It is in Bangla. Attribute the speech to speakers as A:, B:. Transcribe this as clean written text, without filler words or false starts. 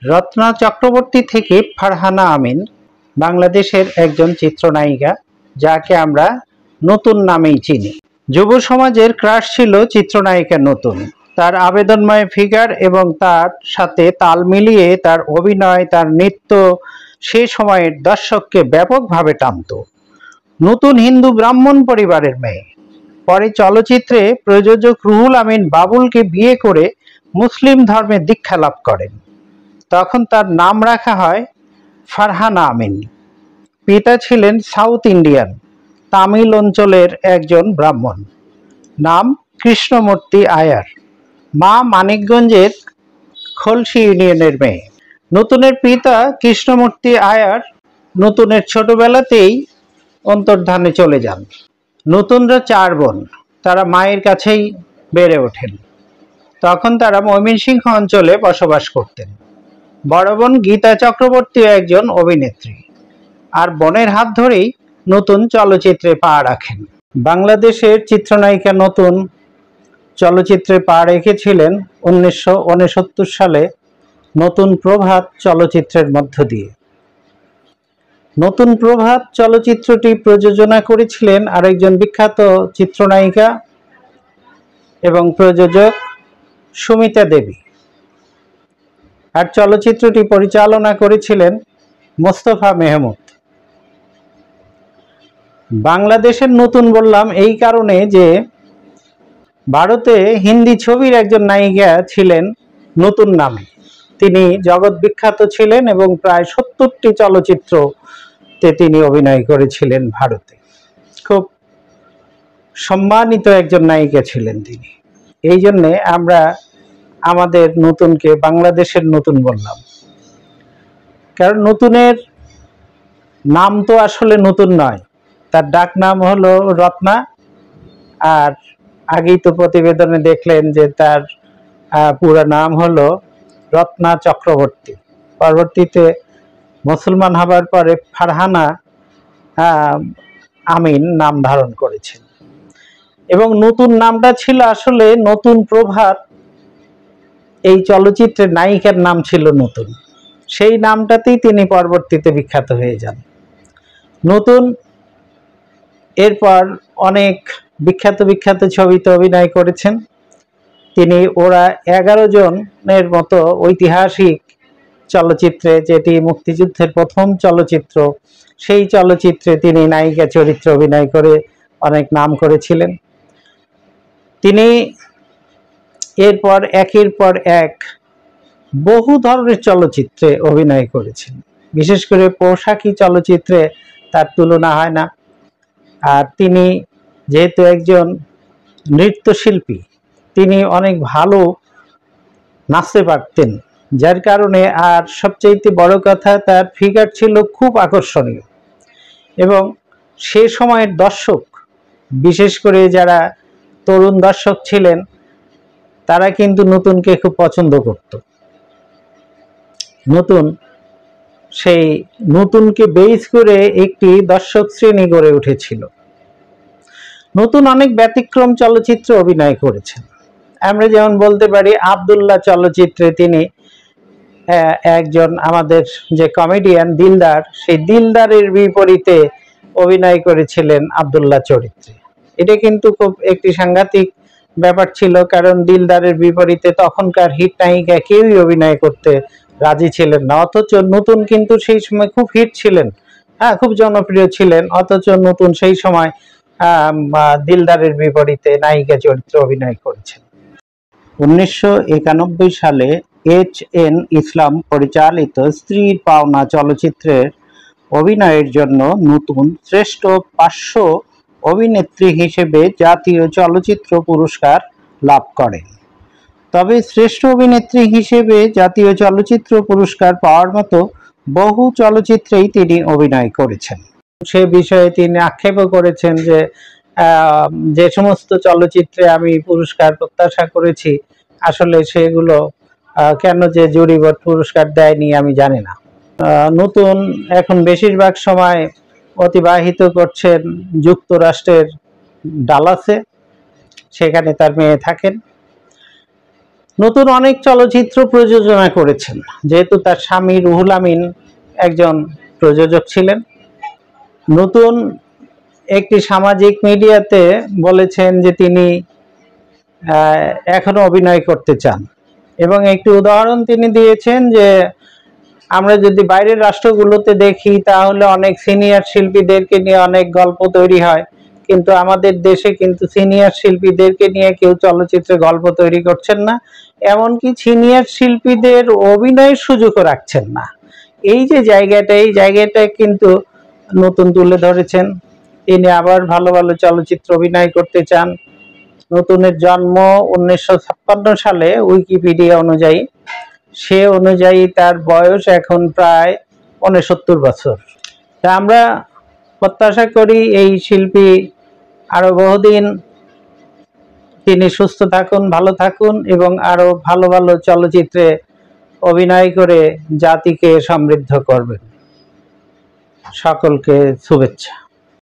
A: রত্না চক্রবর্তী থেকে ফারহানা আমিন বাংলাদেশের একজন চিত্রনায়িকা, যাকে আমরা নতুন নামেই চিনি। যুব সমাজের ক্রাশ ছিল চিত্রনায়িকা নতুন। তার আবেদনময় ফিগার এবং তার সাথে তাল মিলিয়ে তার অভিনয়, তার নৃত্য সে সময়ের দর্শককে ব্যাপকভাবে টানত। নতুন হিন্দু ব্রাহ্মণ পরিবারের মেয়ে, পরে চলচ্চিত্রে প্রযোজক রুহুল আমিন বাবুলকে বিয়ে করে মুসলিম ধর্মে দীক্ষা লাভ করেন। তখন তার নাম রাখা হয় ফারহানা আমিন। পিতা ছিলেন সাউথ ইন্ডিয়ান তামিল অঞ্চলের একজন ব্রাহ্মণ, নাম কৃষ্ণমূর্তি আয়ার। মা মানিকগঞ্জের খলসি ইউনিয়নের মেয়ে। নতুনের পিতা কৃষ্ণমূর্তি আয়ার নতুনের ছোটবেলাতেই অন্তর্ধানে চলে যান। নতুনরা 4 বোন, তারা মায়ের কাছেই বেড়ে ওঠেন। তখন তারা ময়মনসিংহ অঞ্চলে বসবাস করতেন। বড় বোন গীতা চক্রবর্তীও একজন অভিনেত্রী, আর বোনের হাত ধরেই নতুন চলচ্চিত্রে পা রাখেন। বাংলাদেশের চিত্রনায়িকা নতুন চলচ্চিত্রে পা রেখেছিলেন 1969 সালে নতুন প্রভাত চলচ্চিত্রের মধ্য দিয়ে। নতুন প্রভাত চলচ্চিত্রটি প্রযোজনা করেছিলেন আরেকজন বিখ্যাত চিত্রনায়িকা এবং প্রযোজক সুমিতা দেবী, আর চলচ্চিত্রটি পরিচালনা করেছিলেন মোস্তফা মেহমুদ। বাংলাদেশের নতুন বললাম এই কারণে যে ভারতে হিন্দি ছবির একজন নায়িকা ছিলেন নতুন নামে। তিনি জগৎ বিখ্যাত ছিলেন এবং প্রায় 70টি চলচ্চিত্রতে তিনি অভিনয় করেছিলেন ভারতে। খুব সম্মানিত একজন নায়িকা ছিলেন তিনি। এই জন্যে আমরা আমাদের নতুনকে বাংলাদেশের নতুন বললাম, কারণ নতুনের নাম তো আসলে নতুন নয়, তার ডাক নাম হলো রত্না। আর আগেই তো প্রতিবেদনে দেখলেন যে তার পুরো নাম হলো রত্না চক্রবর্তী। পরবর্তীতে মুসলমান হবার পরে ফারহানা আমিন নাম ধারণ করেছেন, এবং নতুন নামটা ছিল আসলে নতুন প্রভাত। এই চলচ্চিত্রের নায়িকার নাম ছিল নতুন, সেই নামটাতেই তিনি পরবর্তীতে বিখ্যাত হয়ে যান। নতুন এরপর অনেক বিখ্যাত বিখ্যাত ছবিতে অভিনয় করেছেন তিনি। ওরা 11 জনের মতো ঐতিহাসিক চলচ্চিত্রে, যেটি মুক্তিযুদ্ধের প্রথম চলচ্চিত্র, সেই চলচ্চিত্রে তিনি নায়িকা চরিত্রে অভিনয় করে অনেক নাম করেছিলেন। তিনি এরপর একের পর এক বহু ধরনের চলচ্চিত্রে অভিনয় করেছেন, বিশেষ করে পোশাকি চলচ্চিত্রে তার তুলনা হয় না। আর তিনি যেহেতু একজন নৃত্যশিল্পী, তিনি অনেক ভালো নাচতে পারতেন, যার কারণে, আর সবচেয়ে বড় কথা, তার ফিগার ছিল খুব আকর্ষণীয়। এবং সে সময়ের দর্শক, বিশেষ করে যারা তরুণ দর্শক ছিলেন, তারা কিন্তু নতুনকে খুব পছন্দ করত। নতুন সেই নতুনকে বেস করে একটি দর্শক শ্রেণী গড়ে উঠেছিল। নতুন অনেক ব্যতিক্রম চলচ্চিত্রে অভিনয় করেছেন। আমরা যেমন বলতে পারি আব্দুল্লাহ চলচ্চিত্রে তিনি একজন আমাদের যে কমেডিয়ান দিলদার, সেই দিলদারের বিপরীতে অভিনয় করেছিলেন আব্দুল্লাহ চরিত্রে। এটা কিন্তু খুব একটি সাংঘাতিক ব্যাপার ছিল, কারণ দিলদারের বিপরীতে তখনকার হিট নায়িকা কেউই অভিনয় করতে রাজি ছিলেন না, অথচ নতুন কিন্তু সেই সময় খুব হিট ছিলেন, খুব জনপ্রিয় ছিলেন। অথচ নতুন সেই সময় দিলদারের বিপরীতে নায়িকা চরিত্রে অভিনয় করেছেন। 1991 সালে HN ইসলাম পরিচালিত স্ত্রীর পাওনা চলচ্চিত্রের অভিনয়ের জন্য নতুন শ্রেষ্ঠ পার্শ্ব অভিনেত্রী হিসেবে জাতীয় চলচ্চিত্র পুরস্কার লাভ করেন। তবে শ্রেষ্ঠ অভিনেত্রী হিসেবে জাতীয় চলচ্চিত্র পুরস্কার পাওয়ার মতো বহু চলচ্চিত্রেই তিনি অভিনয় করেছেন। সে বিষয়ে তিনি আক্ষেপও করেছেন যে যে সমস্ত চলচ্চিত্রে আমি পুরস্কার প্রত্যাশা করেছি, আসলে সেগুলো কেন যে জুরি বোর্ড পুরস্কার দেয়নি আমি জানি না। নতুন এখন বেশিরভাগ সময় অতিবাহিত করছেন যুক্তরাষ্ট্রের ডালাসে, সেখানে তার মেয়ে থাকেন। নতুন অনেক চলচ্চিত্র প্রযোজনা করেছেন, যেহেতু তার স্বামী রুহুল আমিন একজন প্রযোজক ছিলেন। নতুন একটি সামাজিক মিডিয়াতে বলেছেন যে তিনি এখনো অভিনয় করতে চান, এবং একটি উদাহরণ তিনি দিয়েছেন যে আমরা যদি বাইরের রাষ্ট্রগুলোতে দেখি তাহলে অনেক সিনিয়র শিল্পীদেরকে নিয়ে অনেক গল্প তৈরি হয়, কিন্তু আমাদের দেশে কিন্তু সিনিয়র শিল্পীদেরকে নিয়ে কেউ চলচ্চিত্রে গল্প তৈরি করছেন না, এমনকি সিনিয়র শিল্পীদের অভিনয়ের সুযোগও রাখছেন না। এই যে জায়গাটা, এই জায়গাটা কিন্তু নতুন তুলে ধরেছেন। তিনি আবার ভালো ভালো চলচ্চিত্র অভিনয় করতে চান। নতুনের জন্ম 1956 সালে উইকিপিডিয়া অনুযায়ী, সে অনুযায়ী তার বয়স এখন প্রায় 69 বছর। তা আমরা প্রত্যাশা করি এই শিল্পী আরো বহুদিন তিনি সুস্থ থাকুন, ভালো থাকুন এবং আরো ভালো ভালো চলচ্চিত্রে অভিনয় করে জাতিকে সমৃদ্ধ করবেন। সকলকে শুভেচ্ছা।